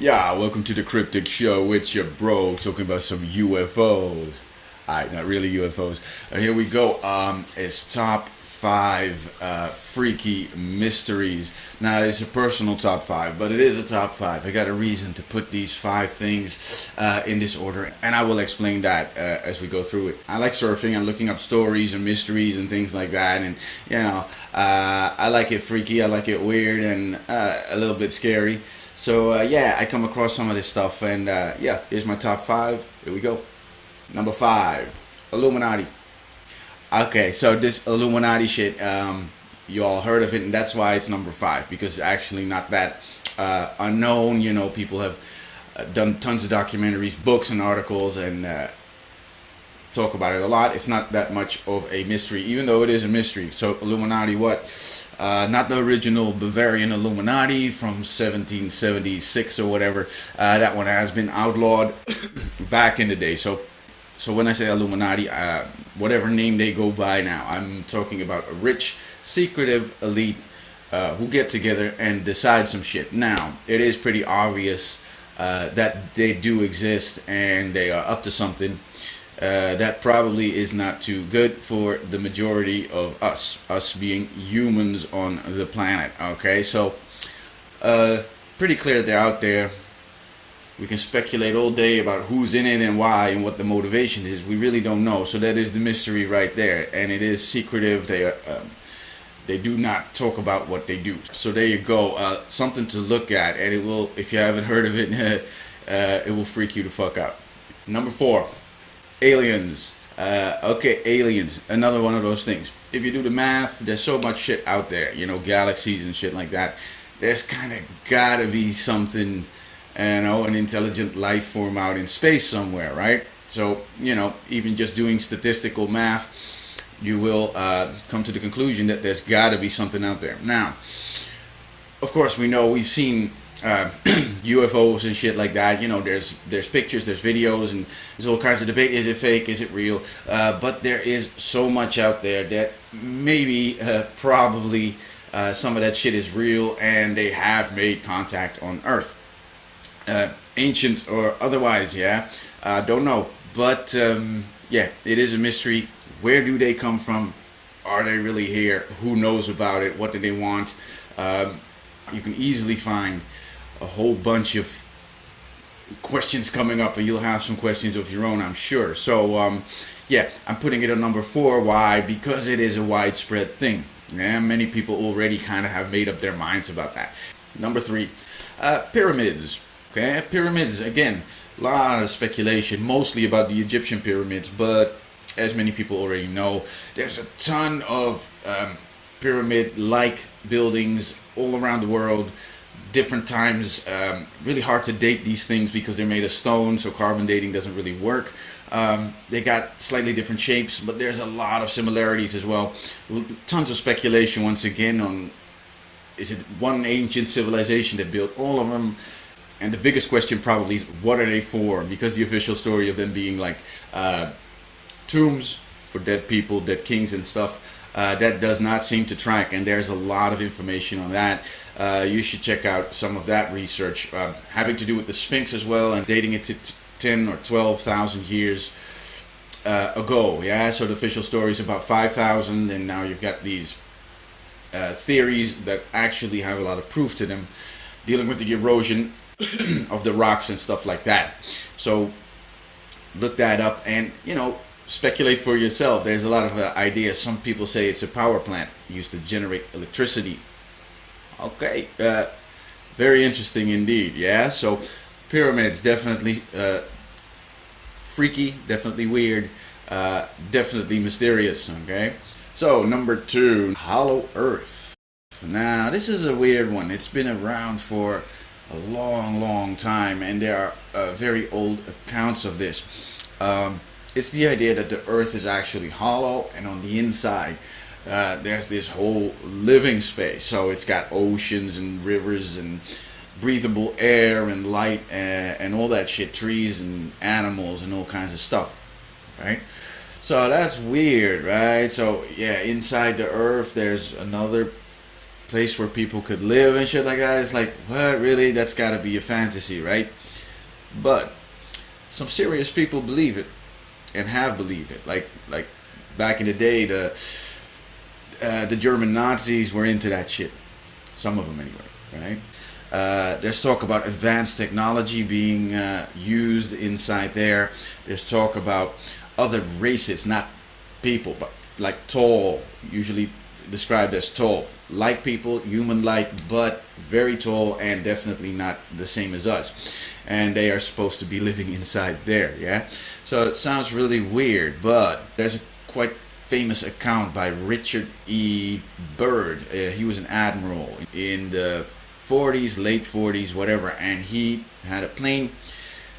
Yeah, welcome to the Kryptik Show with your bro talking about some UFOs. Alright, not really UFOs. Here we go. It's top five freaky mysteries. Now, it's a personal top five, but it is a top five. I got a reason to put these five things in this order, and I will explain that as we go through it. I like surfing and looking up stories and mysteries and things like that, and I like it freaky, I like it weird, and a little bit scary. So yeah, I come across some of this stuff, and yeah, here's my top five. Here we go. Number five, Illuminati. Okay, so this Illuminati shit, you all heard of it, and that's why it's number five, because it's actually not that unknown. You know, people have done tons of documentaries, books, and articles, and talk about it a lot. It's not that much of a mystery, even though it is a mystery. So Illuminati, what? Not the original Bavarian Illuminati from 1776 or whatever. That one has been outlawed back in the day. So when I say Illuminati, whatever name they go by now, I'm talking about a rich, secretive elite who get together and decide some shit. Now, it is pretty obvious that they do exist and they are up to something. That probably is not too good for the majority of us being humans on the planet. Okay, so pretty clear they're out there. We can speculate all day about who's in it and why and what the motivation is. We really don't know. So that is the mystery right there, and it is secretive. They do not talk about what they do. So there you go. Something to look at, and it will. If you haven't heard of it, it will freak you the fuck out. Number four. Aliens. Okay, aliens. Another one of those things. If you do the math, there's so much shit out there. You know, galaxies and shit like that. There's kind of gotta be something, an intelligent life form out in space somewhere, right? So, even just doing statistical math, you will come to the conclusion that there's gotta be something out there. Now, of course, we've seen UFOs and shit like that. There's pictures, there's videos, and there's all kinds of debate. Is it fake? Is it real? But there is so much out there that maybe, probably, some of that shit is real, and they have made contact on Earth, ancient or otherwise. Yeah, don't know, but yeah, it is a mystery. Where do they come from? Are they really here? Who knows about it? What do they want? You can easily find a whole bunch of questions coming up, and you'll have some questions of your own, I'm sure. So yeah, I'm putting it at number four. Why? Because it is a widespread thing. Yeah, many people already kind of have made up their minds about that. Number three, pyramids. Okay, pyramids, again, a lot of speculation, mostly about the Egyptian pyramids, but as many people already know, there's a ton of pyramid-like buildings all around the world, different times. Really hard to date these things because they're made of stone, so carbon dating doesn't really work. They got slightly different shapes, but there's a lot of similarities as well. Tons of speculation once again on, is it one ancient civilization that built all of them? And the biggest question probably is, what are they for? Because the official story of them being like tombs for dead people, dead kings and stuff, that does not seem to track, and there's a lot of information on that. You should check out some of that research, having to do with the Sphinx as well, and dating it to 10 or 12,000 years ago. Yeah, so the official story is about 5,000, and now you've got these theories that actually have a lot of proof to them, dealing with the erosion of the rocks and stuff like that. So look that up, and speculate for yourself. There's a lot of ideas. Some people say it's a power plant used to generate electricity. Okay, very interesting indeed. Yeah, so pyramids, definitely freaky, definitely weird, definitely mysterious. Okay, so number two, hollow earth. Now, this is a weird one. It's been around for a long time, and there are very old accounts of this. It's the idea that the earth is actually hollow, and on the inside there's this whole living space. So it's got oceans and rivers and breathable air and light and all that shit, trees and animals and all kinds of stuff, right? So that's weird, right? So yeah, inside the earth there's another place where people could live and shit like that. It's like, what, really? That's got to be a fantasy, right? But some serious people believe it and have believed it. Like back in the day, the German Nazis were into that shit. Some of them anyway, right? There's talk about advanced technology being used inside there. There's talk about other races, not people, but like tall, usually described as tall, like people, human-like, but very tall and definitely not the same as us. And they are supposed to be living inside there, yeah? So it sounds really weird, but there's a quite famous account by Richard E. Byrd. He was an admiral in the 40s, late 40s, whatever, and he had a plane,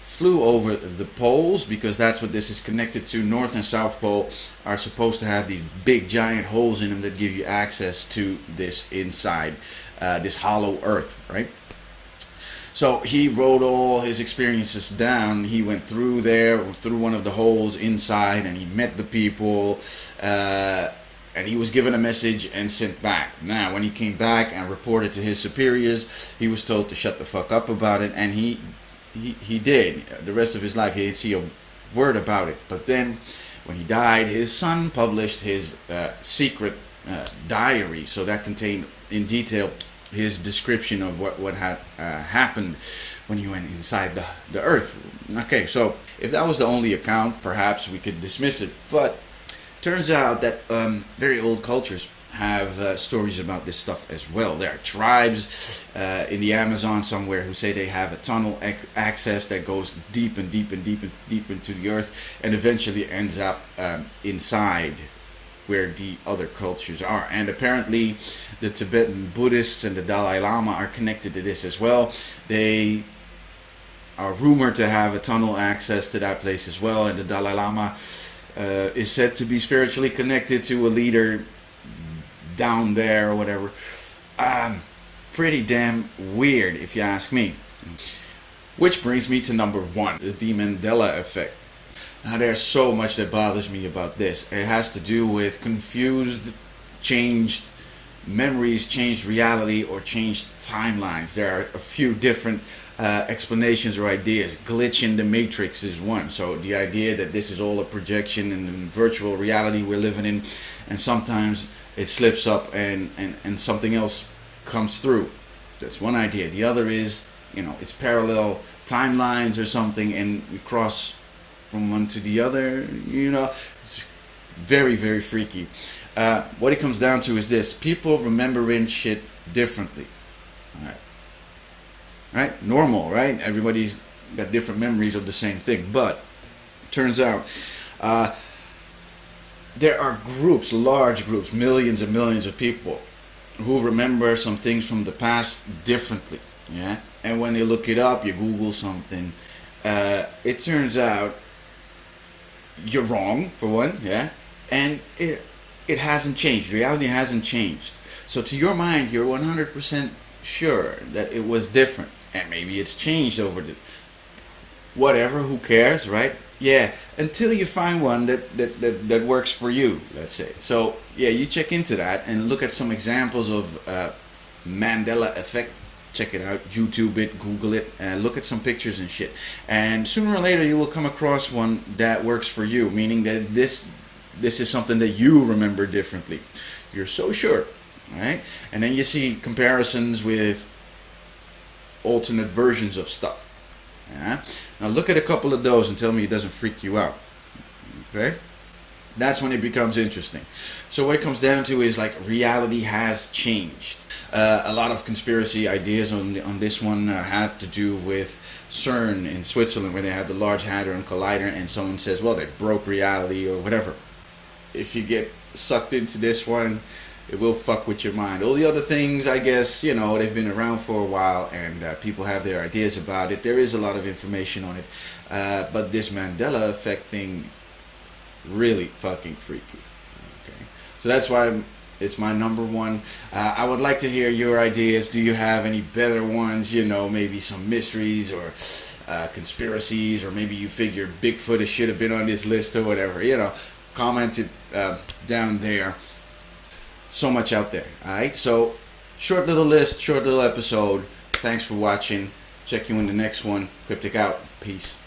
flew over the poles, because that's what this is connected to. North and South Pole are supposed to have these big giant holes in them that give you access to this inside, this hollow earth, right? So he wrote all his experiences down. He went through there, through one of the holes inside, and he met the people, and he was given a message and sent back. Now, when he came back and reported to his superiors, he was told to shut the fuck up about it, and he did. The rest of his life, he didn't see a word about it. But then, when he died, his son published his secret diary. So that contained in detail his description of what had happened when you went inside the earth. Okay, so if that was the only account, perhaps we could dismiss it. But turns out that very old cultures have stories about this stuff as well. There are tribes in the Amazon somewhere who say they have a tunnel access that goes deep and deep and deep and deep into the earth, and eventually ends up inside where the other cultures are. And apparently the Tibetan Buddhists and the Dalai Lama are connected to this as well. They are rumored to have a tunnel access to that place as well, and the Dalai Lama is said to be spiritually connected to a leader down there or whatever. Pretty damn weird, if you ask me. Which brings me to number one, the Mandela Effect. Now, there's so much that bothers me about this. It has to do with confused, changed memories, changed reality, or changed timelines. There are a few different explanations or ideas. Glitch in the matrix is one. So the idea that this is all a projection in the virtual reality we're living in, and sometimes it slips up and something else comes through. That's one idea. The other is, it's parallel timelines or something, and we cross from one to the other. It's very, very freaky. What it comes down to is this: people remembering shit differently. Right? Normal, right? Everybody's got different memories of the same thing. But turns out there are groups, large groups, millions and millions of people who remember some things from the past differently. Yeah? And when you look it up, you Google something, it turns out you're wrong, for one, yeah? And it hasn't changed. Reality hasn't changed. So to your mind, you're 100% sure that it was different. And maybe it's changed over the... Whatever, who cares, right? Yeah, until you find one that works for you, let's say. So, yeah, you check into that and look at some examples of Mandela Effect. Check it out, YouTube it, Google it, look at some pictures and shit. And sooner or later you will come across one that works for you, meaning that this is something that you remember differently. You're so sure, right? And then you see comparisons with alternate versions of stuff. Yeah? Now look at a couple of those and tell me it doesn't freak you out. Okay? That's when it becomes interesting. So what it comes down to is like reality has changed. A lot of conspiracy ideas on this one had to do with CERN in Switzerland, where they had the Large Hadron Collider, and someone says, well, they broke reality or whatever. If you get sucked into this one, it will fuck with your mind. All the other things, I guess, they've been around for a while, and people have their ideas about it. There is a lot of information on it. But this Mandela Effect thing, really fucking freaky. Okay, so that's why it's my number one. I would like to hear your ideas. Do you have any better ones? Maybe some mysteries or conspiracies, or maybe you figure Bigfoot should have been on this list or whatever. Comment it down there. So much out there. Alright, so Short little list, short little episode. Thanks for watching. Check you in the next one. Kryptik out. Peace.